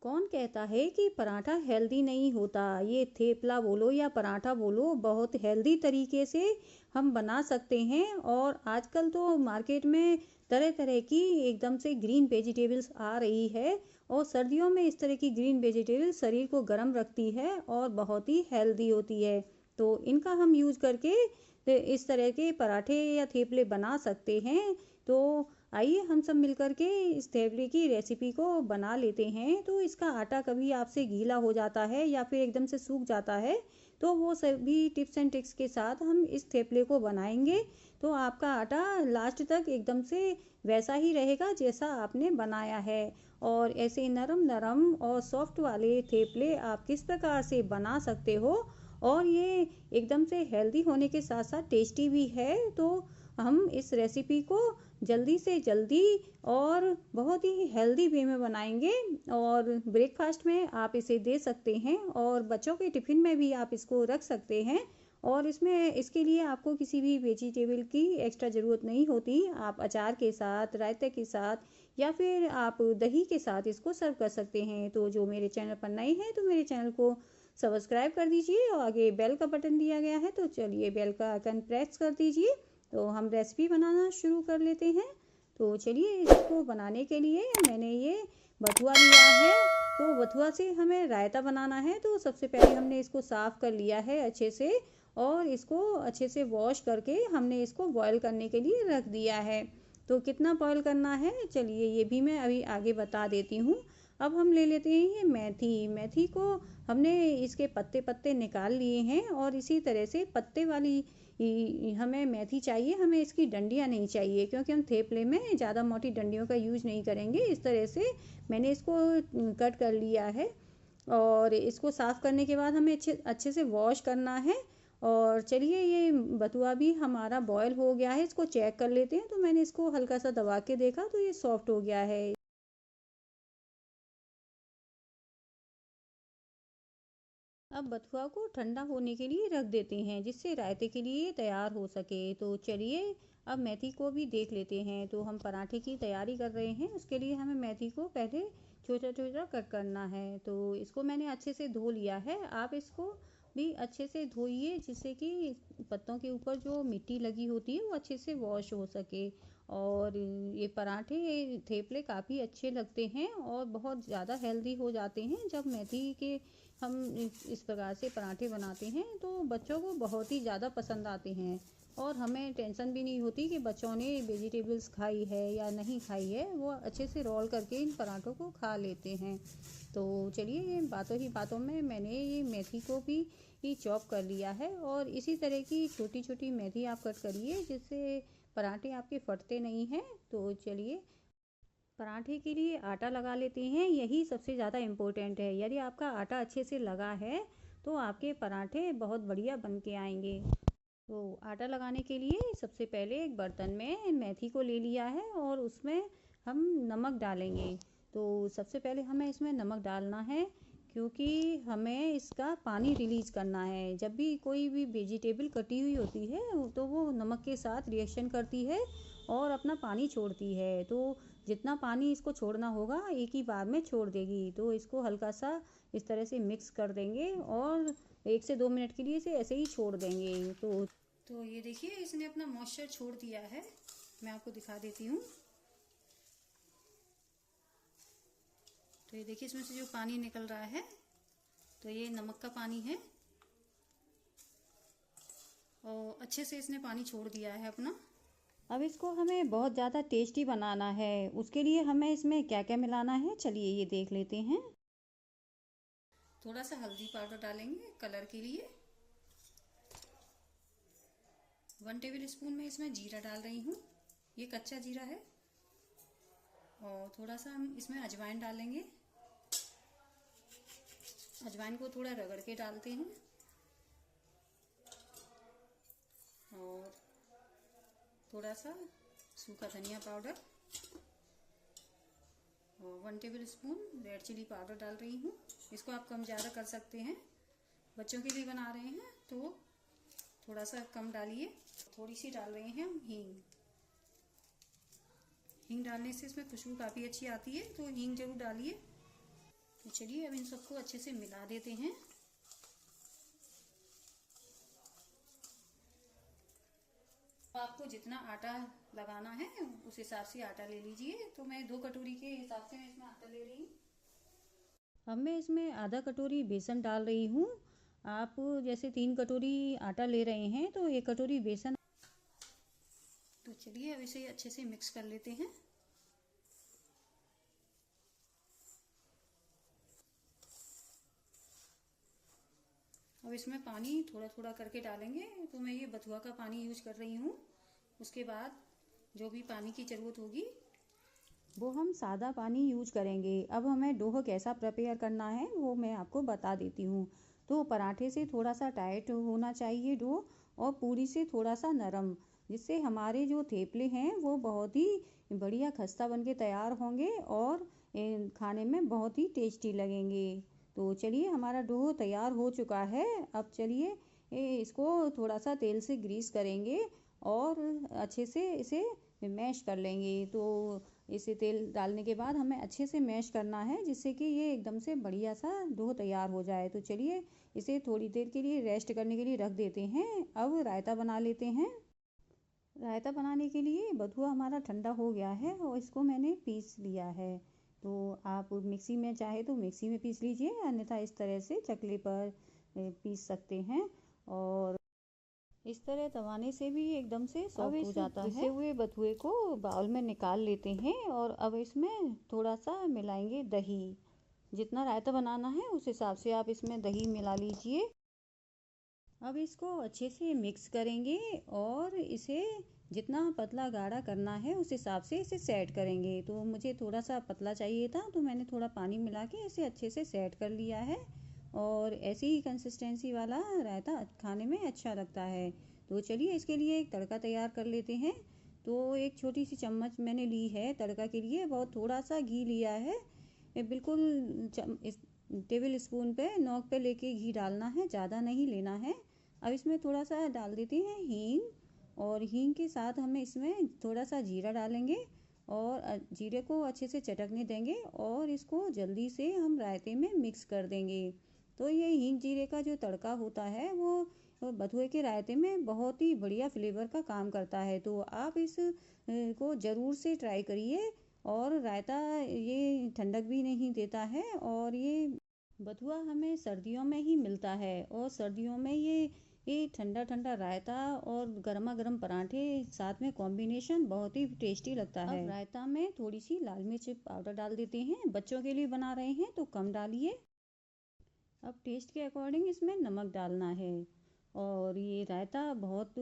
कौन कहता है कि पराठा हेल्दी नहीं होता। ये थेपला बोलो या पराठा बोलो, बहुत हेल्दी तरीके से हम बना सकते हैं। और आजकल तो मार्केट में तरह तरह की एकदम से ग्रीन वेजिटेबल्स आ रही है, और सर्दियों में इस तरह की ग्रीन वेजिटेबल शरीर को गर्म रखती है और बहुत ही हेल्दी होती है। तो इनका हम यूज करके इस तरह के पराठे या थेपले बना सकते हैं। तो आइए हम सब मिलकर के इस थेपले की रेसिपी को बना लेते हैं। तो इसका आटा कभी आपसे गीला हो जाता है या फिर एकदम से सूख जाता है, तो वो सभी टिप्स एंड ट्रिक्स के साथ हम इस थेपले को बनाएंगे। तो आपका आटा लास्ट तक एकदम से वैसा ही रहेगा जैसा आपने बनाया है। और ऐसे नरम नरम और सॉफ्ट वाले थेपले आप किस प्रकार से बना सकते हो, और ये एकदम से हेल्दी होने के साथ साथ टेस्टी भी है। तो हम इस रेसिपी को जल्दी से जल्दी और बहुत ही हेल्दी वे में बनाएंगे। और ब्रेकफास्ट में आप इसे दे सकते हैं, और बच्चों के टिफ़िन में भी आप इसको रख सकते हैं। और इसमें इसके लिए आपको किसी भी वेजिटेबल की एक्स्ट्रा ज़रूरत नहीं होती। आप अचार के साथ, रायते के साथ, या फिर आप दही के साथ इसको सर्व कर सकते हैं। तो जो मेरे चैनल पर नए हैं तो मेरे चैनल को सब्सक्राइब कर दीजिए, और आगे बेल का बटन दिया गया है, तो चलिए बेल का आइकन प्रेस कर दीजिए। तो हम रेसिपी बनाना शुरू कर लेते हैं। तो चलिए, इसको बनाने के लिए मैंने ये बथुआ लिया है। तो बथुआ से हमें रायता बनाना है। तो सबसे पहले हमने इसको साफ़ कर लिया है अच्छे से, और इसको अच्छे से वॉश करके हमने इसको बॉईल करने के लिए रख दिया है। तो कितना बॉईल करना है, चलिए ये भी मैं अभी आगे बता देती हूँ। अब हम ले लेते हैं ये मेथी। मेथी को हमने इसके पत्ते पत्ते निकाल लिए हैं, और इसी तरह से पत्ते वाली हमें मेथी चाहिए, हमें इसकी डंडियाँ नहीं चाहिए, क्योंकि हम थेपले में ज़्यादा मोटी डंडियों का यूज नहीं करेंगे। इस तरह से मैंने इसको कट कर लिया है। और इसको साफ़ करने के बाद हमें अच्छे अच्छे से वॉश करना है। और चलिए, ये बथुआ भी हमारा बॉयल हो गया है, इसको चेक कर लेते हैं। तो मैंने इसको हल्का सा दबा के देखा, तो ये सॉफ्ट हो गया है। अब बथुआ को ठंडा होने के लिए रख देते हैं, जिससे रायते के लिए तैयार हो सके। तो चलिए, अब मेथी को भी देख लेते हैं। तो हम पराठे की तैयारी कर रहे हैं, उसके लिए हमें मेथी को पहले छोटा छोटा कट करना है। तो इसको मैंने अच्छे से धो लिया है। आप इसको भी अच्छे से धोइए, जिससे कि पत्तों के ऊपर जो मिट्टी लगी होती है वो अच्छे से वॉश हो सके। और ये पराठे, ये थेपले काफ़ी अच्छे लगते हैं और बहुत ज़्यादा हेल्दी हो जाते हैं। जब मेथी के हम इस प्रकार से पराठे बनाते हैं, तो बच्चों को बहुत ही ज़्यादा पसंद आते हैं। और हमें टेंशन भी नहीं होती कि बच्चों ने वेजिटेबल्स खाई है या नहीं खाई है, वो अच्छे से रोल करके इन पराठों को खा लेते हैं। तो चलिए, ये बातों ही बातों में मैंने ये मेथी को भी चॉप कर लिया है। और इसी तरह की छोटी छोटी मेथी आप कट करिए, जिससे पराठे आपके फटते नहीं हैं। तो चलिए, पराठे के लिए आटा लगा लेते हैं, यही सबसे ज़्यादा इम्पोर्टेंट है। यदि आपका आटा अच्छे से लगा है, तो आपके पराठे बहुत बढ़िया बन के आएंगे। तो आटा लगाने के लिए सबसे पहले एक बर्तन में मेथी को ले लिया है, और उसमें हम नमक डालेंगे। तो सबसे पहले हमें इसमें नमक डालना है, क्योंकि हमें इसका पानी रिलीज करना है। जब भी कोई भी वेजिटेबल कटी हुई होती है, तो वो नमक के साथ रिएक्शन करती है और अपना पानी छोड़ती है। तो जितना पानी इसको छोड़ना होगा, एक ही बार में छोड़ देगी। तो इसको हल्का सा इस तरह से मिक्स कर देंगे, और 1 से 2 मिनट के लिए इसे ऐसे ही छोड़ देंगे। तो ये देखिए, इसने अपना मॉइस्चर छोड़ दिया है। मैं आपको दिखा देती हूँ। तो ये देखिए, इसमें से जो पानी निकल रहा है, तो ये नमक का पानी है, और अच्छे से इसने पानी छोड़ दिया है अपना। अब इसको हमें बहुत ज़्यादा टेस्टी बनाना है। उसके लिए हमें इसमें क्या क्या मिलाना है, चलिए ये देख लेते हैं। थोड़ा सा हल्दी पाउडर डालेंगे कलर के लिए। 1 टेबल स्पून में इसमें जीरा डाल रही हूँ, ये कच्चा जीरा है। और थोड़ा सा हम इसमें अजवाइन डालेंगे। अजवाइन को थोड़ा रगड़ के डालते हैं। और थोड़ा सा सूखा धनिया पाउडर, और 1 tablespoon red chilli powder डाल रही हूँ। इसको आप कम ज़्यादा कर सकते हैं, बच्चों के लिए बना रहे हैं तो थोड़ा सा कम डालिए। थोड़ी सी डाल रहे हैं हम हींग। हींग डालने से इसमें खुशबू काफ़ी अच्छी आती है, तो हींग जरूर डालिए। तो चलिए अब इन सबको अच्छे से मिला देते हैं। आपको जितना आटा लगाना है उस हिसाब से आटा ले लीजिए। तो मैं 2 कटोरी के हिसाब से मैं इसमें आटा ले रही हूँ। अब मैं इसमें आधा कटोरी बेसन डाल रही हूँ। आप जैसे 3 कटोरी आटा ले रहे हैं तो 1 कटोरी बेसन। तो चलिए अब इसे अच्छे से मिक्स कर लेते हैं। अब इसमें पानी थोड़ा थोड़ा करके डालेंगे। तो मैं ये बथुआ का पानी यूज कर रही हूँ। उसके बाद जो भी पानी की ज़रूरत होगी वो हम सादा पानी यूज करेंगे। अब हमें डोह कैसा प्रिपेयर करना है वो मैं आपको बता देती हूँ। तो पराठे से थोड़ा सा टाइट होना चाहिए डोह और पूरी से थोड़ा सा नरम, जिससे हमारे जो थेपले हैं वो बहुत ही बढ़िया खस्ता बन के तैयार होंगे और खाने में बहुत ही टेस्टी लगेंगे। तो चलिए हमारा डोह तैयार हो चुका है। अब चलिए इसको थोड़ा सा तेल से ग्रीस करेंगे और अच्छे से इसे मैश कर लेंगे। तो इसे तेल डालने के बाद हमें अच्छे से मैश करना है जिससे कि ये एकदम से बढ़िया सा डोह तैयार हो जाए। तो चलिए इसे थोड़ी देर के लिए रेस्ट करने के लिए रख देते हैं। अब रायता बना लेते हैं। रायता बनाने के लिए बथुआ हमारा ठंडा हो गया है और इसको मैंने पीस लिया है। तो आप मिक्सी में चाहे तो मिक्सी में पीस लीजिए, अन्यथा इस तरह से चकले पर पीस सकते हैं। और इस तरह दबाने से भी एकदम से सॉफ्ट हो जाता है। पिसे हुए बथुए को बाउल में निकाल लेते हैं और अब इसमें थोड़ा सा मिलाएंगे दही। जितना रायता बनाना है उस हिसाब से आप इसमें दही मिला लीजिए। अब इसको अच्छे से मिक्स करेंगे और इसे जितना पतला गाढ़ा करना है उस हिसाब से इसे सेट करेंगे। तो मुझे थोड़ा सा पतला चाहिए था तो मैंने थोड़ा पानी मिला के इसे अच्छे से सेट कर लिया है। और ऐसी ही कंसिस्टेंसी वाला रायता खाने में अच्छा लगता है। तो चलिए इसके लिए एक तड़का तैयार कर लेते हैं। तो एक छोटी सी चम्मच मैंने ली है तड़का के लिए, बहुत थोड़ा सा घी लिया है। बिल्कुल इस टेबल स्पून पे नोक पे लेके घी डालना है, ज़्यादा नहीं लेना है। अब इसमें थोड़ा सा डाल देते हैं हींग और हींग के साथ हमें इसमें थोड़ा सा जीरा डालेंगे और जीरे को अच्छे से चटकने देंगे और इसको जल्दी से हम रायते में मिक्स कर देंगे। तो ये हींग जीरे का जो तड़का होता है वो बथुए के रायते में बहुत ही बढ़िया फ्लेवर का काम करता है। तो आप इस को ज़रूर से ट्राई करिए। और रायता ये ठंडक भी नहीं देता है और ये बथुआ हमें सर्दियों में ही मिलता है और सर्दियों में ये ठंडा ठंडा रायता और गर्मा गर्म पराठे साथ में कॉम्बिनेशन बहुत ही टेस्टी लगता है। अब रायता में थोड़ी सी लाल मिर्च पाउडर डाल देते हैं। बच्चों के लिए बना रहे हैं तो कम डालिए। अब टेस्ट के अकॉर्डिंग इसमें नमक डालना है और ये रायता बहुत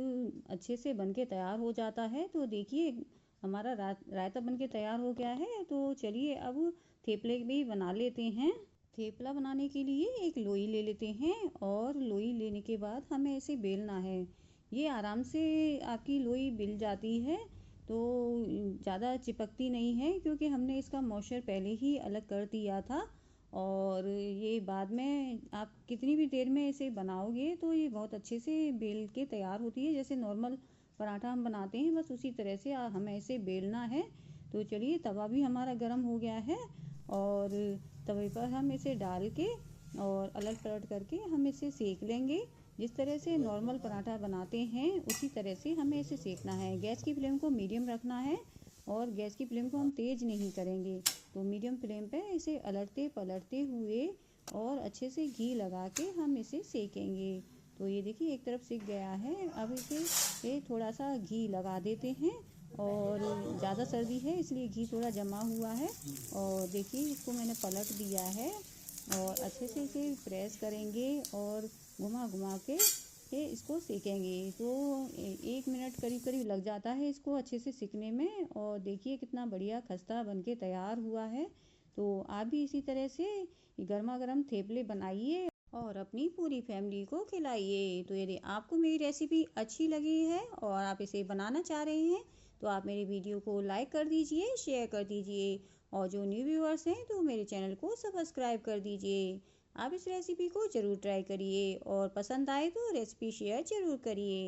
अच्छे से बनके तैयार हो जाता है। तो देखिए हमारा रायता बनके तैयार हो गया है। तो चलिए अब थेपले भी बना लेते हैं। थेपला बनाने के लिए एक लोई ले लेते हैं और लोई लेने के बाद हमें इसे बेलना है। ये आराम से आपकी लोई बेल जाती है, तो ज़्यादा चिपकती नहीं है क्योंकि हमने इसका मॉइस्चर पहले ही अलग कर दिया था। और ये बाद में आप कितनी भी देर में इसे बनाओगे तो ये बहुत अच्छे से बेल के तैयार होती है। जैसे नॉर्मल पराठा हम बनाते हैं बस उसी तरह से हमें इसे बेलना है। तो चलिए तवा भी हमारा गर्म हो गया है और तवे पर हम इसे डाल के और अलट पलट करके हम इसे सेक लेंगे। जिस तरह से नॉर्मल पराठा बनाते हैं उसी तरह से हमें इसे सेकना है। गैस की फ्लेम को मीडियम रखना है और गैस की फ्लेम को हम तेज़ नहीं करेंगे। तो मीडियम फ्लेम पे इसे अलटते पलटते हुए और अच्छे से घी लगा के हम इसे सेकेंगे। तो ये देखिए एक तरफ सिक गया है। अब इसे थोड़ा सा घी लगा देते हैं और ज़्यादा सर्दी है इसलिए घी थोड़ा जमा हुआ है। और देखिए इसको मैंने पलट दिया है और अच्छे से इसे प्रेस करेंगे और घुमा घुमा के इसको सेकेंगे। तो 1 मिनट करीब करीब लग जाता है इसको अच्छे से सिकने में। और देखिए कितना बढ़िया खस्ता बनके तैयार हुआ है। तो आप भी इसी तरह से गर्मा गर्म थेपले बनाइए और अपनी पूरी फैमिली को खिलाइए। तो यदि आपको मेरी रेसिपी अच्छी लगी है और आप इसे बनाना चाह रहे हैं तो आप मेरे वीडियो को लाइक कर दीजिए, शेयर कर दीजिए और जो न्यू व्यूअर्स हैं तो मेरे चैनल को सब्सक्राइब कर दीजिए। आप इस रेसिपी को ज़रूर ट्राई करिए और पसंद आए तो रेसिपी शेयर ज़रूर करिए।